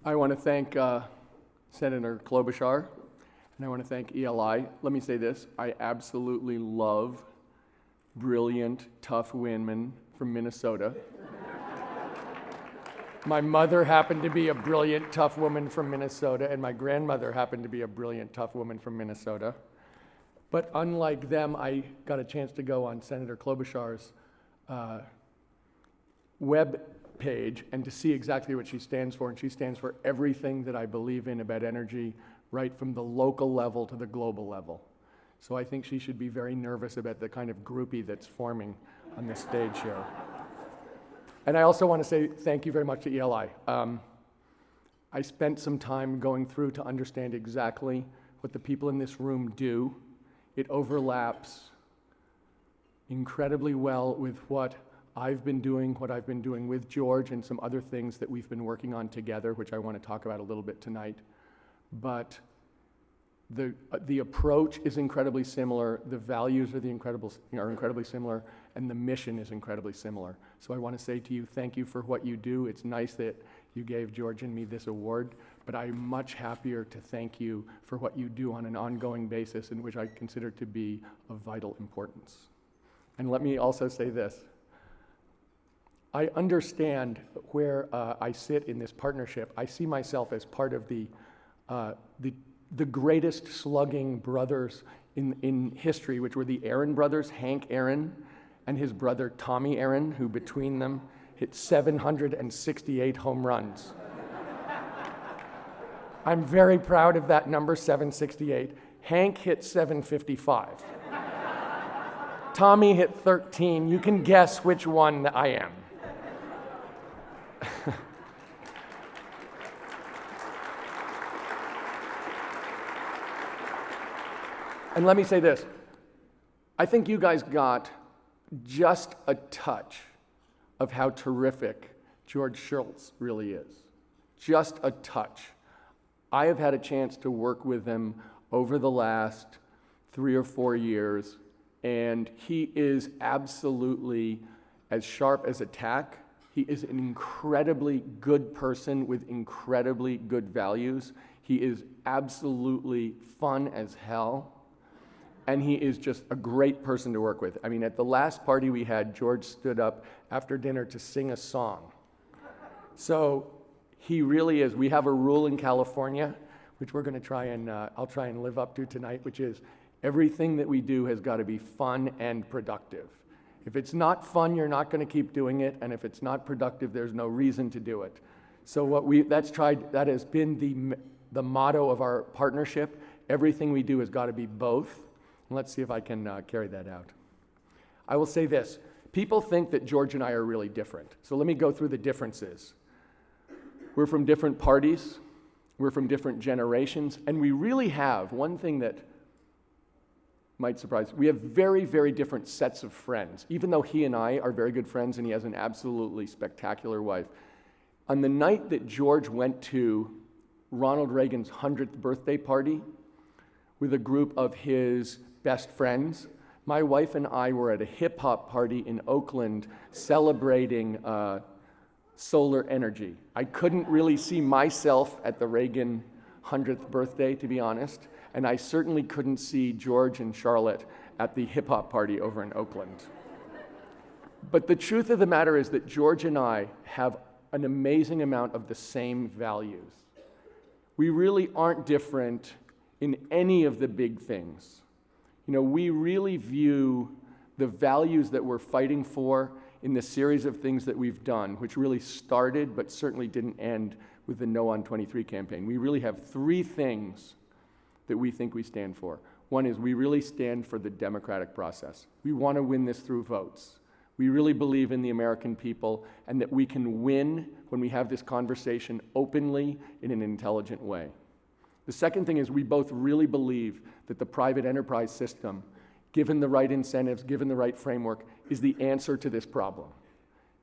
I want to thank Senator Klobuchar, and I want to thank ELI. Let me say this, I absolutely love brilliant, tough women from Minnesota. My mother happened to be a brilliant, tough woman from Minnesota, and my grandmother happened to be a brilliant, tough woman from Minnesota. But unlike them, I got a chance to go on Senator Klobuchar's web page and to see exactly what she stands for, and she stands for everything that I believe in about energy, right from the local level to the global level. So I think she should be very nervous about the kind of groupie that's forming on this stage here. And I also want to say thank you very much to ELI. I spent some time going through to understand exactly what the people in this room do. It overlaps incredibly well with what I've been doing with George and some other things that we've been working on together, which I want to talk about a little bit tonight. But the approach is incredibly similar, the values are incredibly similar, and the mission is incredibly similar. So I want to say to you, thank you for what you do. It's nice that you gave George and me this award, but I'm much happier to thank you for what you do on an ongoing basis, in which I consider to be of vital importance. And let me also say this. I understand where I sit in this partnership. I see myself as part of the greatest slugging brothers in history, which were the Aaron brothers, Hank Aaron and his brother Tommy Aaron, who between them hit 768 home runs. I'm very proud of that number, 768. Hank hit 755. Tommy hit 13. You can guess which one I am. And let me say this, I think you guys got just a touch of how terrific George Shultz really is. Just a touch. I have had a chance to work with him over the last 3 or 4 years, and he is absolutely as sharp as a tack. He is an incredibly good person with incredibly good values. He is absolutely fun as hell. And he is just a great person to work with. I mean, at the last party we had, George stood up after dinner to sing a song. So he really is. We have a rule in California, which we're going to try and, I'll try and live up to tonight, which is everything that we do has got to be fun and productive. If it's not fun, you're not going to keep doing it, and if it's not productive, there's no reason to do it. So that has been the motto of our partnership. Everything we do has got to be both. Let's see if I can carry that out. I will say this. People think that George and I are really different. So let me go through the differences. We're from different parties. We're from different generations. And we really have one thing that might surprise you. We have very, very different sets of friends. Even though he and I are very good friends and he has an absolutely spectacular wife. On the night that George went to Ronald Reagan's 100th birthday party with a group of his best friends, my wife and I were at a hip-hop party in Oakland celebrating solar energy. I couldn't really see myself at the Reagan 100th birthday, to be honest, and I certainly couldn't see George and Charlotte at the hip-hop party over in Oakland. But the truth of the matter is that George and I have an amazing amount of the same values. We really aren't different in any of the big things. You know, we really view the values that we're fighting for in the series of things that we've done, which really started but certainly didn't end with the No on 23 campaign. We really have 3 things that we think we stand for. One is we really stand for the democratic process. We want to win this through votes. We really believe in the American people and that we can win when we have this conversation openly in an intelligent way. The second thing is we both really believe that the private enterprise system, given the right incentives, given the right framework, is the answer to this problem.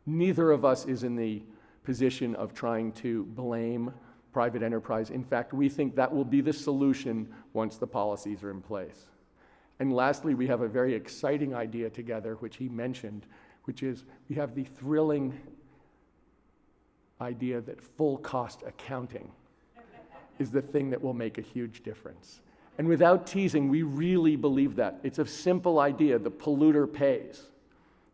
Neither of us is in the position of trying to blame private enterprise. In fact, we think that will be the solution once the policies are in place. And lastly, we have a very exciting idea together, which he mentioned, which is we have the thrilling idea that full cost accounting is the thing that will make a huge difference. And without teasing, we really believe that. It's a simple idea, the polluter pays.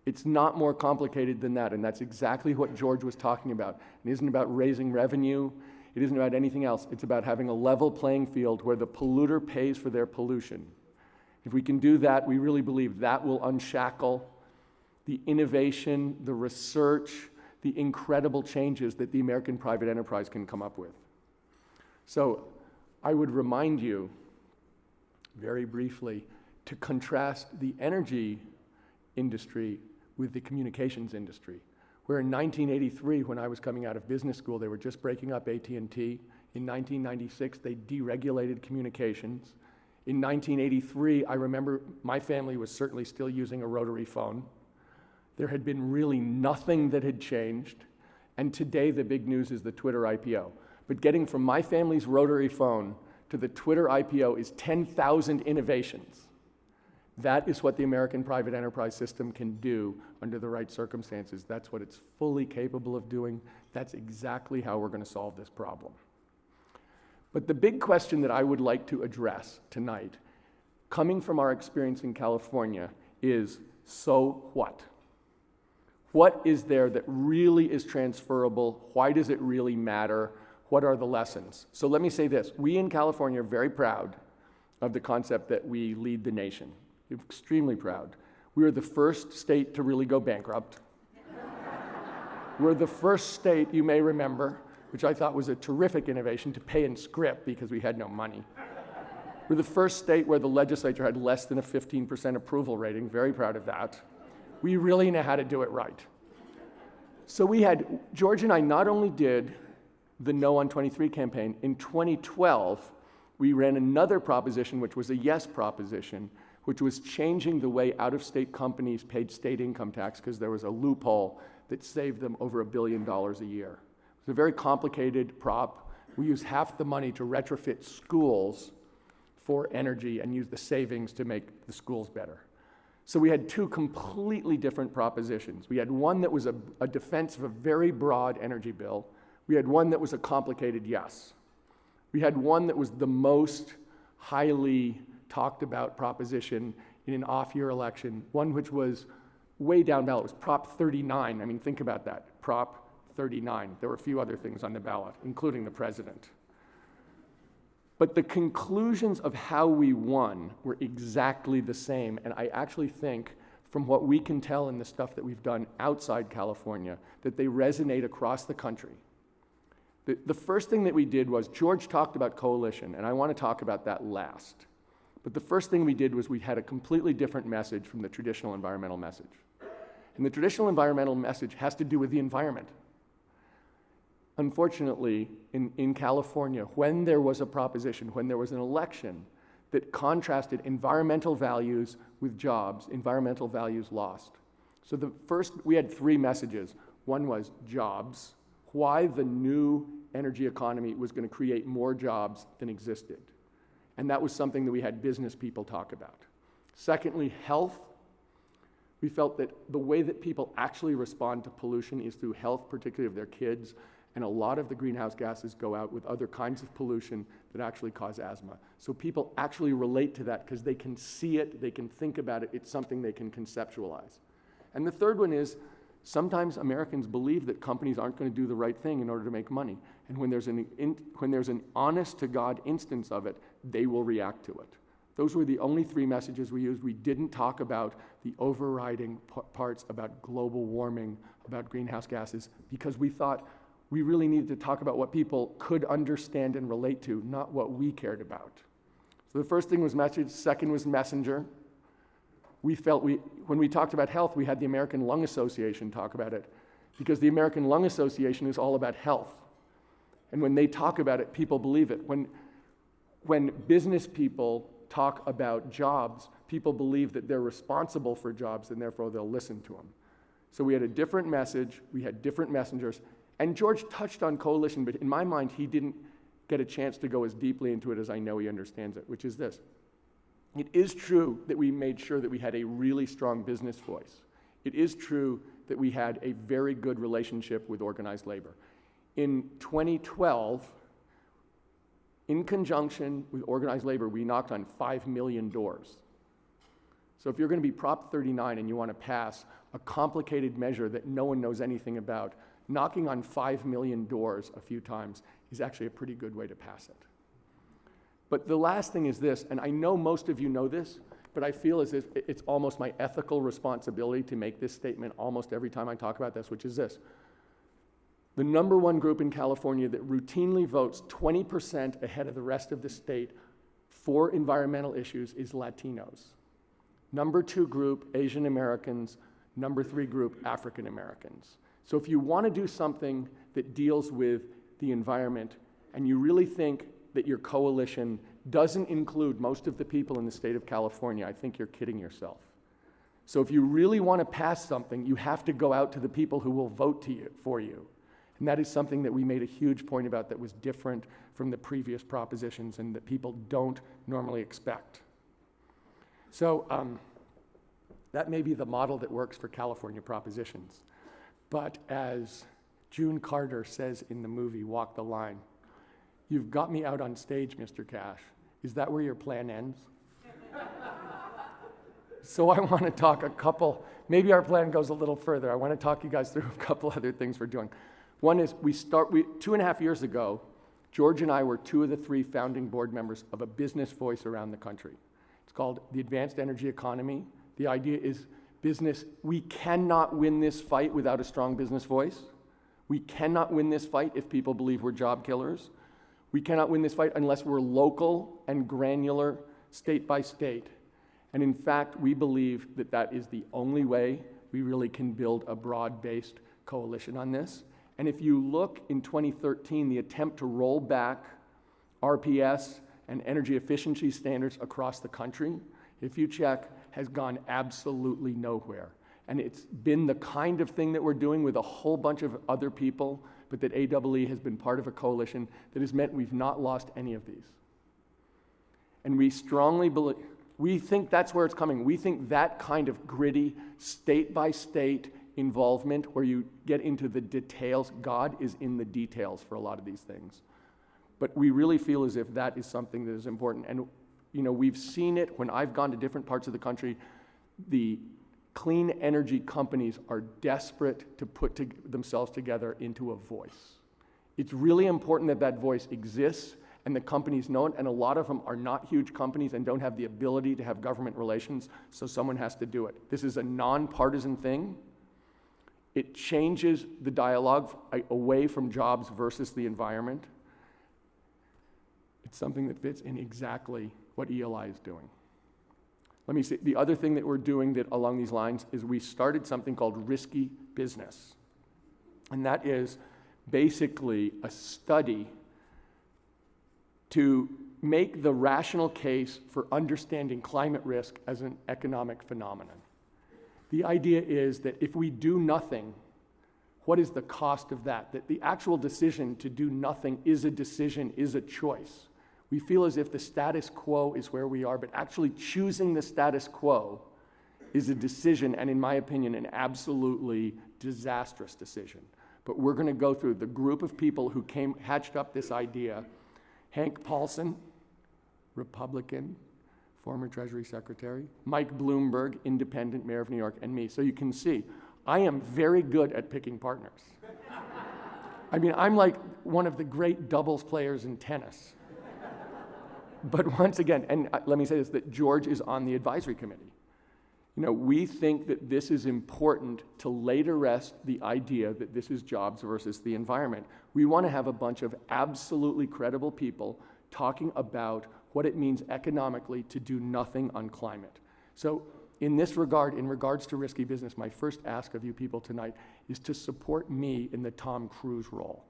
It's not more complicated than that, and that's exactly what George was talking about. It isn't about raising revenue, it isn't about anything else. It's about having a level playing field where the polluter pays for their pollution. If we can do that, we really believe that will unshackle the innovation, the research, the incredible changes that the American private enterprise can come up with. So I would remind you, very briefly, to contrast the energy industry with the communications industry, where in 1983, when I was coming out of business school, they were just breaking up AT&T. In 1996, they deregulated communications. In 1983, I remember my family was certainly still using a rotary phone. There had been really nothing that had changed, and today the big news is the Twitter IPO. But getting from my family's rotary phone to the Twitter IPO is 10,000 innovations. That is what the American private enterprise system can do under the right circumstances. That's what it's fully capable of doing. That's exactly how we're going to solve this problem. But the big question that I would like to address tonight, coming from our experience in California, is so what? What is there that really is transferable? Why does it really matter? What are the lessons? So let me say this. We in California are very proud of the concept that we lead the nation. We're extremely proud. We are the first state to really go bankrupt. We're the first state, you may remember, which I thought was a terrific innovation, to pay in script because we had no money. We're the first state where the legislature had less than a 15% approval rating. Very proud of that. We really know how to do it right. So George and I not only did the No on 23 campaign, in 2012, we ran another proposition, which was a yes proposition, which was changing the way out-of-state companies paid state income tax because there was a loophole that saved them over $1 billion a year. It's a very complicated prop. We use half the money to retrofit schools for energy and use the savings to make the schools better. So we had two completely different propositions. We had one that was a defense of a very broad energy bill. We had one that was a complicated yes. We had one that was the most highly talked about proposition in an off-year election, one which was way down ballot. It was Prop 39. I mean, think about that, Prop 39. There were a few other things on the ballot, including the president. But the conclusions of how we won were exactly the same, and I actually think, from what we can tell in the stuff that we've done outside California, that they resonate across the country. The first thing that we did was, George talked about coalition, and I want to talk about that last. But the first thing we did was we had a completely different message from the traditional environmental message. And the traditional environmental message has to do with the environment. Unfortunately, in California, when there was a proposition, when there was an election that contrasted environmental values with jobs, environmental values lost. So we had three messages. One was jobs, why the new energy economy was going to create more jobs than existed. And that was something that we had business people talk about. Secondly, health. We felt that the way that people actually respond to pollution is through health, particularly of their kids, and a lot of the greenhouse gases go out with other kinds of pollution that actually cause asthma. So people actually relate to that because they can see it, they can think about it, it's something they can conceptualize. And the third one is, sometimes Americans believe that companies aren't going to do the right thing in order to make money. And when there's an honest-to-God instance of it, they will react to it. Those were the only three messages we used. We didn't talk about the overriding parts about global warming, about greenhouse gases, because we thought we really needed to talk about what people could understand and relate to, not what we cared about. So the first thing was message, second was messenger. We felt when we talked about health, we had the American Lung Association talk about it, because the American Lung Association is all about health. And when they talk about it, people believe it. When business people talk about jobs, people believe that they're responsible for jobs, and therefore they'll listen to them. So we had a different message, we had different messengers, and George touched on coalition, but in my mind, he didn't get a chance to go as deeply into it as I know he understands it, which is this. It is true that we made sure that we had a really strong business voice. It is true that we had a very good relationship with organized labor. In 2012, in conjunction with organized labor, we knocked on 5 million doors. So if you're going to be Prop 39 and you want to pass a complicated measure that no one knows anything about, knocking on 5 million doors a few times is actually a pretty good way to pass it. But the last thing is this, and I know most of you know this, but I feel as if it's almost my ethical responsibility to make this statement almost every time I talk about this, which is this. The number one group in California that routinely votes 20% ahead of the rest of the state for environmental issues is Latinos. Number two group, Asian Americans. Number three group, African Americans. So if you want to do something that deals with the environment and you really think that your coalition doesn't include most of the people in the state of California, I think you're kidding yourself. So if you really want to pass something, you have to go out to the people who will vote for you. And that is something that we made a huge point about that was different from the previous propositions and that people don't normally expect. So that may be the model that works for California propositions. But as June Carter says in the movie Walk the Line, "You've got me out on stage, Mr. Cash. Is that where your plan ends?" So I want to talk maybe our plan goes a little further. I want to talk you guys through a couple other things we're doing. One is 2.5 years ago, George and I were two of the three founding board members of a business voice around the country. It's called the Advanced Energy Economy. The idea is business. We cannot win this fight without a strong business voice. We cannot win this fight if people believe we're job killers. We cannot win this fight unless we're local and granular, state by state. And in fact, we believe that that is the only way we really can build a broad-based coalition on this. And if you look in 2013, the attempt to roll back RPS and energy efficiency standards across the country, if you check, has gone absolutely nowhere. And it's been the kind of thing that we're doing with a whole bunch of other people, but that AEE has been part of a coalition that has meant we've not lost any of these. And we strongly believe, we think that's where it's coming. We think that kind of gritty, state-by-state involvement where you get into the details, God is in the details for a lot of these things. But we really feel as if that is something that is important. And we've seen it when I've gone to different parts of the country. The clean energy companies are desperate to put themselves together into a voice. It's really important that that voice exists and the companies know it, and a lot of them are not huge companies and don't have the ability to have government relations, so someone has to do it. This is a nonpartisan thing. It changes the dialogue away from jobs versus the environment. It's something that fits in exactly what ELI is doing. Let me say, the other thing that we're doing that along these lines is we started something called Risky Business. And that is basically a study to make the rational case for understanding climate risk as an economic phenomenon. The idea is that if we do nothing, what is the cost of that? That the actual decision to do nothing is a decision, is a choice. We feel as if the status quo is where we are, but actually choosing the status quo is a decision, and in my opinion, an absolutely disastrous decision. But we're going to go through the group of people who hatched up this idea. Hank Paulson, Republican, former Treasury Secretary, Mike Bloomberg, independent mayor of New York, and me. So you can see, I am very good at picking partners. I mean, I'm like one of the great doubles players in tennis. But once again, and let me say this, that George is on the advisory committee. We think that this is important to lay to rest the idea that this is jobs versus the environment. We want to have a bunch of absolutely credible people talking about what it means economically to do nothing on climate. So in this regard, in regards to risky business, my first ask of you people tonight is to support me in the Tom Cruise role.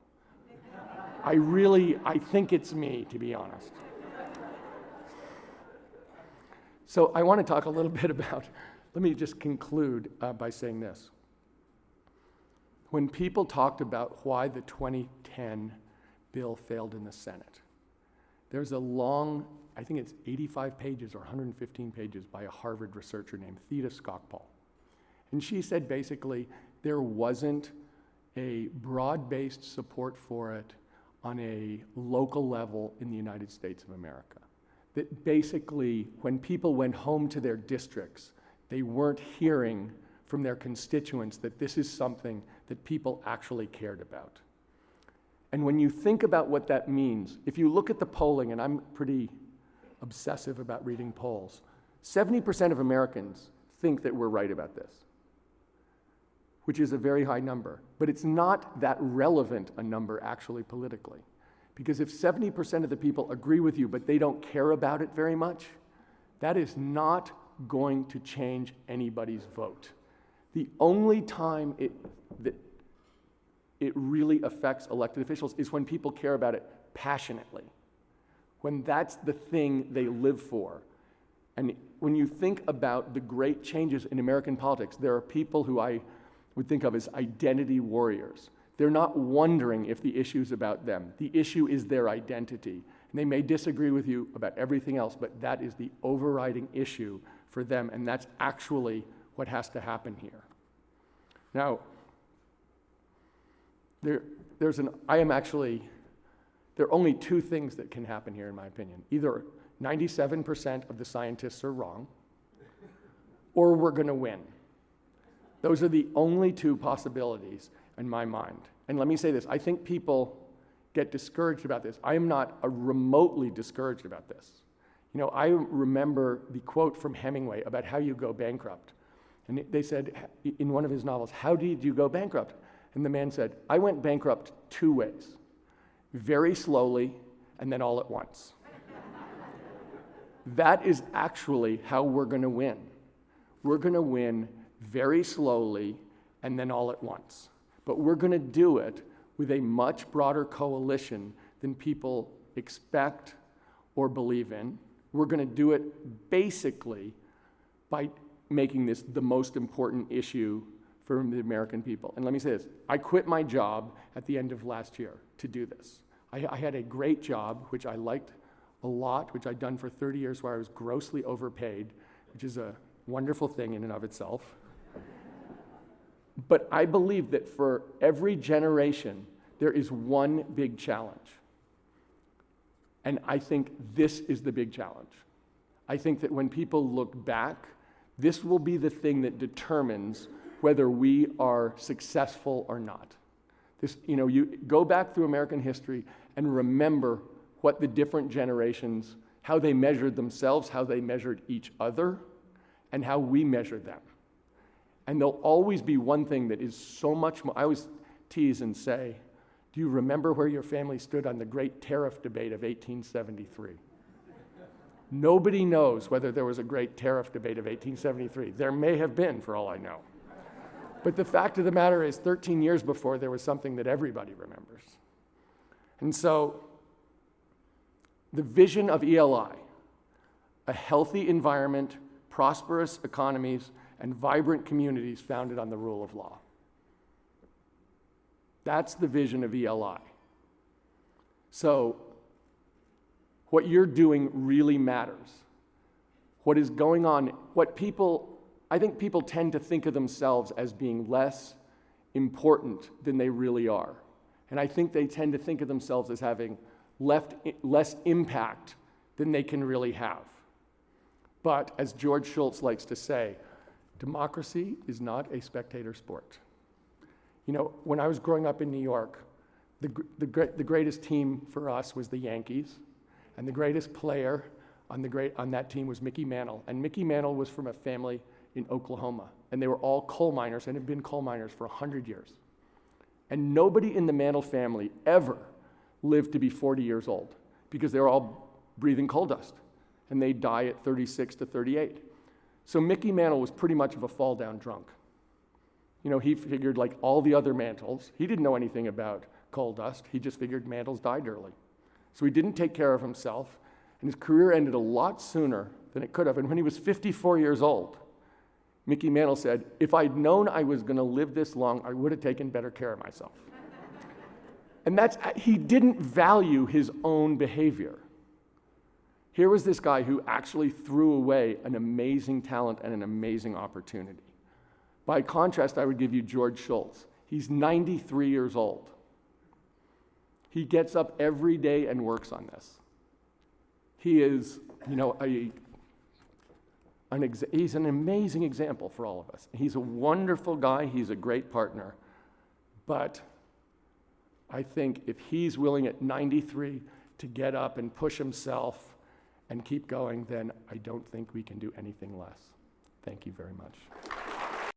I think it's me, to be honest. So I want to talk a little bit about, let me just conclude by saying this. When people talked about why the 2010 bill failed in the Senate, there's a long, I think it's 85 pages or 115 pages by a Harvard researcher named Theda Skocpol. And she said basically there wasn't a broad-based support for it on a local level in the United States of America. That basically, when people went home to their districts, they weren't hearing from their constituents that this is something that people actually cared about. And when you think about what that means, if you look at the polling, and I'm pretty obsessive about reading polls, 70% of Americans think that we're right about this, which is a very high number. But it's not that relevant a number actually politically. Because if 70% of the people agree with you, but they don't care about it very much, that is not going to change anybody's vote. The only time that it really affects elected officials is when people care about it passionately, when that's the thing they live for. And when you think about the great changes in American politics, there are people who I would think of as identity warriors. They're not wondering if the issue is about them. The issue is their identity. And they may disagree with you about everything else, but that is the overriding issue for them, and that's actually what has to happen here. Now, there are only two things that can happen here, in my opinion. Either 97% of the scientists are wrong, or we're going to win. Those are the only two possibilities in my mind. And let me say this, I think people get discouraged about this. I am not remotely discouraged about this. You know, I remember the quote from Hemingway about how you go bankrupt. And they said in one of his novels, how did you go bankrupt? And the man said, I went bankrupt two ways, very slowly and then all at once. That is actually how we're going to win. We're going to win very slowly and then all at once. But we're going to do it with a much broader coalition than people expect or believe in. We're going to do it basically by making this the most important issue for the American people. And let me say this, I quit my job at the end of last year to do this. I had a great job, which I liked a lot, which I'd done for 30 years where I was grossly overpaid, which is a wonderful thing in and of itself. But I believe that for every generation, there is one big challenge. And I think this is the big challenge. I think that when people look back, this will be the thing that determines whether we are successful or not. This, you know, you go back through American history and remember what the different generations, how they measured themselves, how they measured each other, and how we measured them. And there'll always be one thing that is so much more. I always tease and say, do you remember where your family stood on the great tariff debate of 1873? Nobody knows whether there was a great tariff debate of 1873. There may have been, for all I know. But the fact of the matter is, 13 years before, there was something that everybody remembers. And so, the vision of ELI, a healthy environment, prosperous economies, and vibrant communities founded on the rule of law. That's the vision of ELI. So, what you're doing really matters. What is going on, I think people tend to think of themselves as being less important than they really are. And I think they tend to think of themselves as having less impact than they can really have. But as George Shultz likes to say, democracy is not a spectator sport. You know, when I was growing up in New York, the greatest team for us was the Yankees, and the greatest player on that team was Mickey Mantle. And Mickey Mantle was from a family in Oklahoma, and they were all coal miners and had been coal miners for 100 years. And nobody in the Mantle family ever lived to be 40 years old because they were all breathing coal dust, and they die at 36 to 38. So Mickey Mantle was pretty much of a fall-down drunk. You know, he figured like all the other Mantles, he didn't know anything about coal dust. He just figured Mantles died early. So he didn't take care of himself, and his career ended a lot sooner than it could have. And when he was 54 years old, Mickey Mantle said, if I'd known I was going to live this long, I would have taken better care of myself. And he didn't value his own behavior. Here was this guy who actually threw away an amazing talent and an amazing opportunity. By contrast, I would give you George Shultz. He's 93 years old. He gets up every day and works on this. He is, he's an amazing example for all of us. He's a wonderful guy. He's a great partner. But I think if he's willing at 93 to get up and push himself and keep going, then I don't think we can do anything less. Thank you very much.